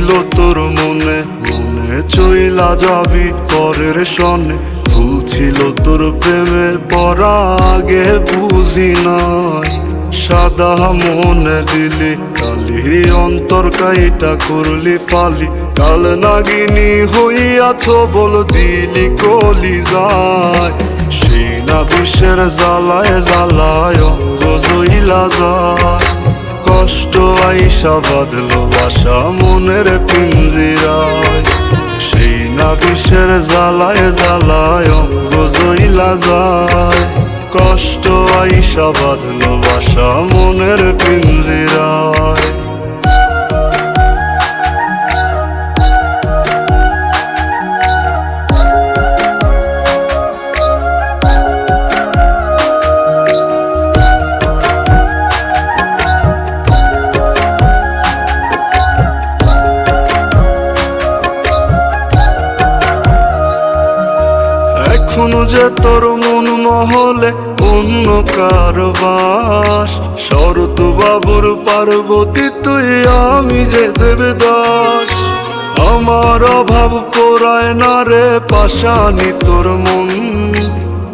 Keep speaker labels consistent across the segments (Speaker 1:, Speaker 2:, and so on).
Speaker 1: ছিল তোর মনে মনে চইলা যাবি পরের সনে, ভুল ছিল তোর প্রেমে পড়া আগে বুঝি নাই। সাদা মনে দিলি কালি অন্তর কাইটা করলি ফালি, কাল নাগিনী হইয়াছ বল দিলি কলি যায়। সেই না বিষের জ্বালায় জ্বালায় অঙ্গ জইলা যায়, কষ্ট আইসা বাঁধলো বাসা মনের পিঞ্জিরায়। সেই না বিষের জ্বালায় জ্বালায় অঙ্গ জইলা যায়, কষ্ট আইসা বাঁধলো বাসা মনের পিঞ্জিরায়। এখনো যে তোর মন মহলে অন্য কারবাস, শরৎ বাবুর পার্বতী তুই আমি যে দেবদাস। আমার অভাব পোড়ায় না রে পাশানি তোর মন,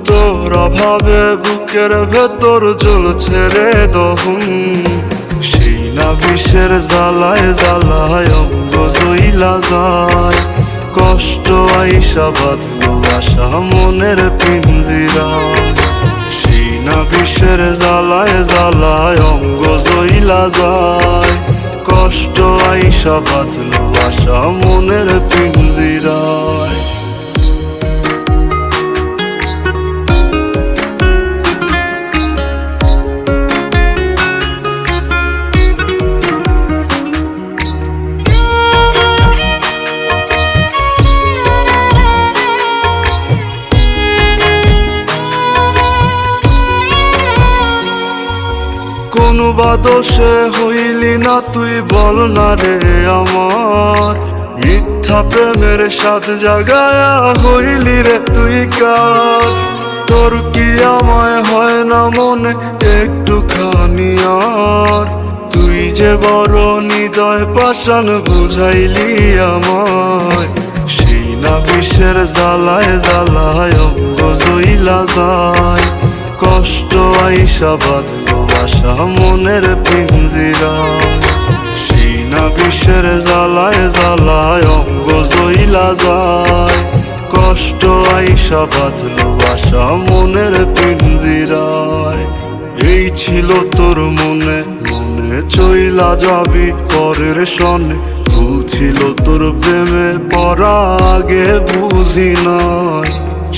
Speaker 1: তোর অভাবে বুকের ভেতর জ্বলছে রে দহন। সেই না বিষের জ্বালায় জ্বালায় অঙ্গ জইলা যায়, কষ্ট আইসা বাঁধলো আশা মনের পিঞ্জিরায়। সেই না বিষের জ্বালায় জ্বালায় অঙ্গ জইলা যায়, কষ্ট আইসা বাঁধলো আশা মনের পিঞ্জিরায়। কোনো বাদোষে হইলি না তুই বল না রে আমার, মিথ্যা প্রেমের সাথ জাগায়া হইলি রে তুই কার। তোর কি আমায় হয় না মনে একটুখানি আর, তুই যে বড় হৃদয় পাষাণ বুঝাইলি আমায়। সেই না বিষের জ্বালায় জ্বালায় অঙ্গ জইলা যায়, কষ্ট আইসা বাঁধলো বাসা মনের পিঞ্জিরায়। সেই না বিষের জ্বালায় জ্বালায় অঙ্গ জইলা যায়, কষ্ট আইসা বাঁধলো বাসা মনের পিঞ্জিরায়। এই ছিল তোর মনে মনে চইলা যাবি পরের সনে, ভুল ছিল তোর প্রেমে পড়া আগে বুঝি নাই।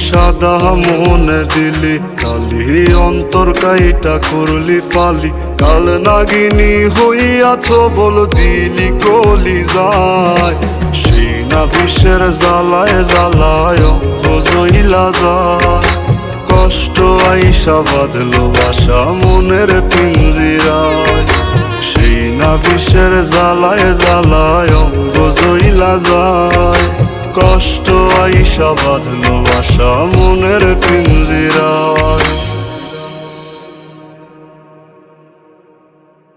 Speaker 1: সাদা মনে দিলি কালি অন্তর কাইটা করলি ফালি, কাল নাগিনী হইয়াছ বল দিলি কলি যায়। সেই না বিষের জ্বালায় জ্বালায় অঙ্গ জইলা যায়, কষ্ট আইসা বাঁধলো বাসা মনের পিঞ্জিরায়। সেই না বিষের জ্বালায় জ্বালায় অঙ্গ জইলা যায়, কষ্ট আইসা বাঁধলো বাসা মনের পিঞ্জিরায়।